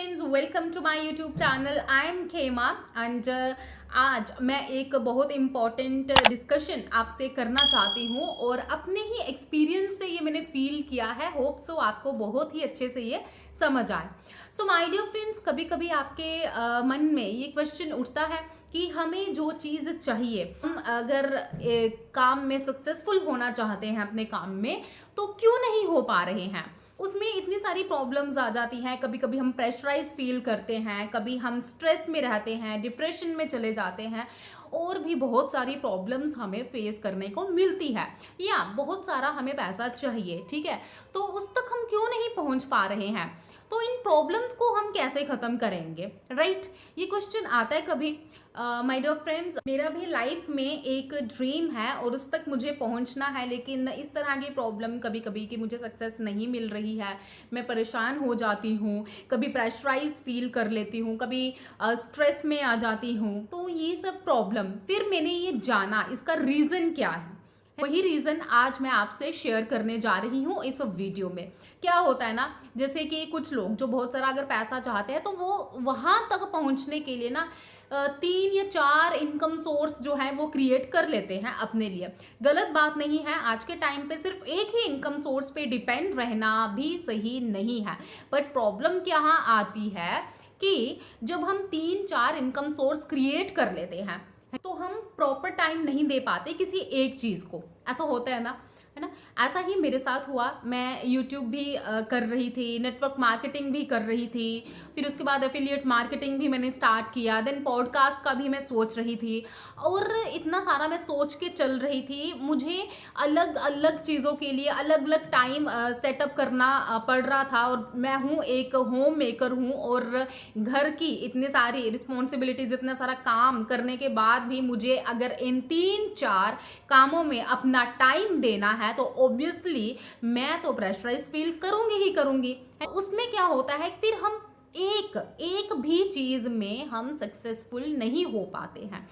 Friends, welcome to my YouTube channel. I am Khema and आज मैं एक बहुत इम्पॉर्टेंट डिस्कशन आपसे करना चाहती हूँ और अपने ही एक्सपीरियंस से ये मैंने फील किया है। होप सो आपको बहुत ही अच्छे से ये समझ आए। सो माय डियर फ्रेंड्स, कभी कभी आपके मन में ये क्वेश्चन उठता है कि हमें जो चीज़ चाहिए, हम अगर काम में सक्सेसफुल होना चाहते हैं अपने काम में, तो क्यों नहीं हो पा रहे हैं। उसमें इतनी सारी प्रॉब्लम्स आ जाती हैं। कभी कभी हम प्रेशराइज फील करते हैं, कभी हम स्ट्रेस में रहते हैं, डिप्रेशन में चले जाते हैं और भी बहुत सारी प्रॉब्लम्स हमें फेस करने को मिलती है। या बहुत सारा हमें पैसा चाहिए, ठीक है, तो उस तक हम क्यों नहीं पहुंच पा रहे हैं। तो इन प्रॉब्लम्स को हम कैसे ख़त्म करेंगे, राइट? ये क्वेश्चन आता है कभी। माय डियर फ्रेंड्स, मेरा भी लाइफ में एक ड्रीम है और उस तक मुझे पहुंचना है, लेकिन इस तरह की प्रॉब्लम कभी कभी कि मुझे सक्सेस नहीं मिल रही है, मैं परेशान हो जाती हूँ, कभी प्रेशराइज फील कर लेती हूँ, कभी स्ट्रेस में आ जाती हूँ। तो ये सब प्रॉब्लम फिर मैंने ये जाना इसका रीज़न क्या है, वही रीज़न आज मैं आपसे शेयर करने जा रही हूँ इस वीडियो में। क्या होता है ना, जैसे कि कुछ लोग जो बहुत सारा अगर पैसा चाहते हैं तो वो वहाँ तक पहुँचने के लिए ना 3 या 4 इनकम सोर्स जो है वो क्रिएट कर लेते हैं अपने लिए। गलत बात नहीं है, आज के टाइम पे सिर्फ एक ही इनकम सोर्स पे डिपेंड रहना भी सही नहीं है। बट प्रॉब्लम क्या आती है कि जब हम 3-4 इनकम सोर्स क्रिएट कर लेते हैं तो हम प्रॉपर टाइम नहीं दे पाते किसी एक चीज़ को। ऐसा होता है ना, है ना? ऐसा ही मेरे साथ हुआ। मैं यूट्यूब भी कर रही थी, नेटवर्क मार्केटिंग भी कर रही थी, फिर उसके बाद एफिलिएट मार्केटिंग भी मैंने स्टार्ट किया, देन पॉडकास्ट का भी मैं सोच रही थी और इतना सारा मैं सोच के चल रही थी। मुझे अलग अलग चीज़ों के लिए अलग अलग टाइम सेटअप करना पड़ रहा था और मैं हूँ एक होम मेकर हूँ और घर की इतनी सारी रिस्पॉन्सिबिलिटीज़, इतना सारा काम करने के बाद भी मुझे अगर इन 3-4 कामों में अपना टाइम देना है तो ऑब्वियसली मैं तो प्रेशराइज फील करूंगी ही करूंगी। उसमें क्या होता है, फिर हम एक भी चीज में हम सक्सेसफुल नहीं हो पाते हैं।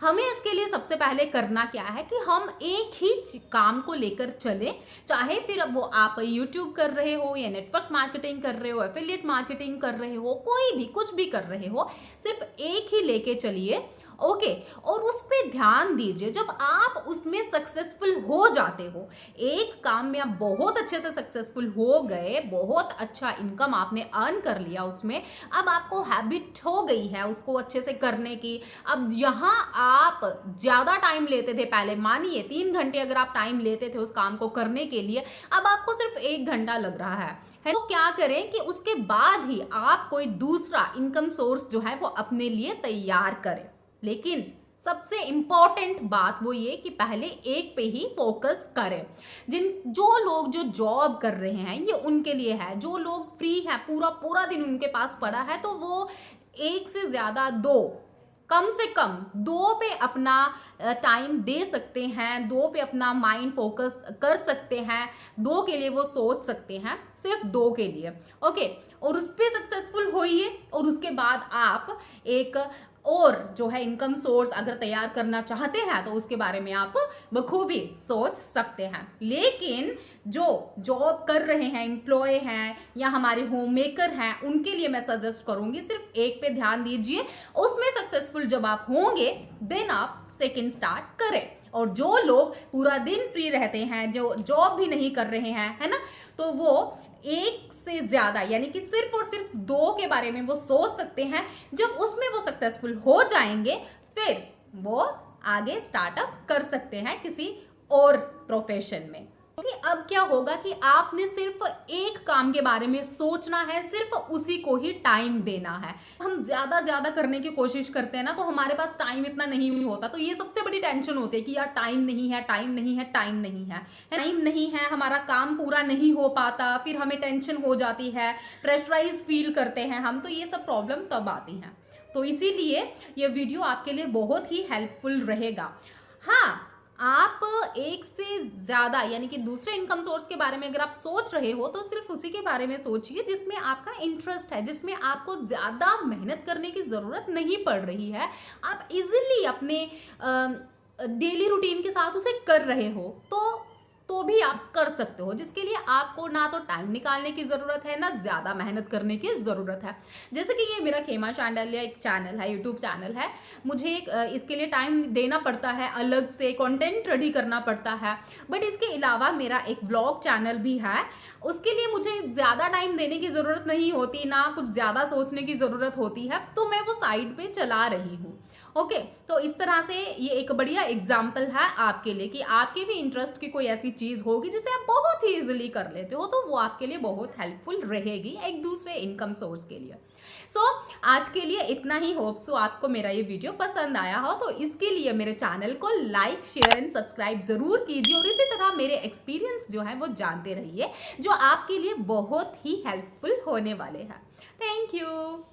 हमें इसके लिए सबसे पहले करना क्या है कि हम एक ही काम को लेकर चलें, चाहे फिर अब वो आप यूट्यूब कर रहे हो या नेटवर्क मार्केटिंग कर रहे हो, एफिलिएट मार्केटिंग कर रहे हो, कोई भी कुछ भी कर रहे हो, सिर्फ एक ही लेके चलिए, ओके। और उस पर ध्यान दीजिए। जब आप उसमें सक्सेसफुल हो जाते हो, एक काम में आप बहुत अच्छे से सक्सेसफुल हो गए, बहुत अच्छा इनकम आपने अर्न कर लिया उसमें, अब आपको हैबिट हो गई है उसको अच्छे से करने की। अब यहाँ आप ज़्यादा टाइम लेते थे पहले, मानिए 3 घंटे अगर आप टाइम लेते थे उस काम को करने के लिए, अब आपको सिर्फ 1 घंटा लग रहा है। तो क्या करें कि उसके बाद ही आप कोई दूसरा इनकम सोर्स जो है वो अपने लिए तैयार करें। लेकिन सबसे इंपॉर्टेंट बात वो ये कि पहले एक पे ही फोकस करें। जो लोग जो जॉब कर रहे हैं ये उनके लिए है। जो लोग फ्री है, पूरा पूरा दिन उनके पास पड़ा है, तो वो एक से ज़्यादा 2, कम से कम 2 पे अपना टाइम दे सकते हैं, 2 पे अपना माइंड फोकस कर सकते हैं, 2 के लिए वो सोच सकते हैं, सिर्फ 2 के लिए, ओके। और उस पर सक्सेसफुल होइए और उसके बाद आप एक और जो है इनकम सोर्स अगर तैयार करना चाहते हैं तो उसके बारे में आप बखूबी सोच सकते हैं। लेकिन जो जॉब कर रहे हैं, एम्प्लॉय हैं या हमारे होम मेकर हैं, उनके लिए मैं सजेस्ट करूंगी सिर्फ एक पे ध्यान दीजिए। उसमें सक्सेसफुल जब आप होंगे देन आप सेकंड स्टार्ट करें। और जो लोग पूरा दिन फ्री रहते हैं, जो जॉब भी नहीं कर रहे हैं, है ना, तो वो एक से ज्यादा यानी कि सिर्फ और सिर्फ 2 के बारे में वो सोच सकते हैं। जब उसमें वो सक्सेसफुल हो जाएंगे फिर वो आगे स्टार्टअप कर सकते हैं किसी और प्रोफेशन में। क्योंकि अब क्या होगा कि आपने सिर्फ एक काम के बारे में सोचना है, सिर्फ उसी को ही टाइम देना है। हम ज्यादा करने की कोशिश करते हैं ना, तो हमारे पास टाइम इतना नहीं होता। तो ये सबसे बड़ी टेंशन होती है कि यार टाइम नहीं है, टाइम नहीं है, टाइम नहीं है, टाइम नहीं है, हमारा काम पूरा नहीं हो पाता, फिर हमें टेंशन हो जाती है, प्रेशराइज फील करते हैं हम। तो ये सब प्रॉब्लम तब आती हैं। तो इसीलिए ये वीडियो आपके लिए बहुत ही हेल्पफुल रहेगा। हाँ, आप एक से ज़्यादा यानी कि दूसरे इनकम सोर्स के बारे में अगर आप सोच रहे हो तो सिर्फ उसी के बारे में सोचिए जिसमें आपका इंटरेस्ट है, जिसमें आपको ज़्यादा मेहनत करने की ज़रूरत नहीं पड़ रही है, आप इजीली अपने डेली रूटीन के साथ उसे कर रहे हो। तो तो भी आप कर सकते हो, जिसके लिए आपको ना तो टाइम निकालने की ज़रूरत है, ना ज़्यादा मेहनत करने की ज़रूरत है। जैसे कि ये मेरा खेमा चैनल या एक चैनल है, यूट्यूब चैनल है, मुझे इसके लिए टाइम देना पड़ता है, अलग से कंटेंट रेडी करना पड़ता है। बट इसके अलावा मेरा एक व्लॉग चैनल भी है, उसके लिए मुझे ज़्यादा टाइम देने की ज़रूरत नहीं होती, ना कुछ ज़्यादा सोचने की ज़रूरत होती है, तो मैं वो साइड पे चला रही हूँ। ओके, तो इस तरह से ये एक बढ़िया एग्जाम्पल है आपके लिए कि आपके भी इंटरेस्ट की कोई ऐसी चीज़ होगी जिसे आप बहुत ही इजीली कर लेते हो, तो वो आपके लिए बहुत हेल्पफुल रहेगी एक दूसरे इनकम सोर्स के लिए। सो आज के लिए इतना ही। होप सो आपको मेरा ये वीडियो पसंद आया हो, तो इसके लिए मेरे चैनल को लाइक, शेयर एंड सब्सक्राइब जरूर कीजिए, और इसी तरह मेरे एक्सपीरियंस जो है वो जानते रहिए, जो आपके लिए बहुत ही हेल्पफुल होने वाले हैं। Thank you.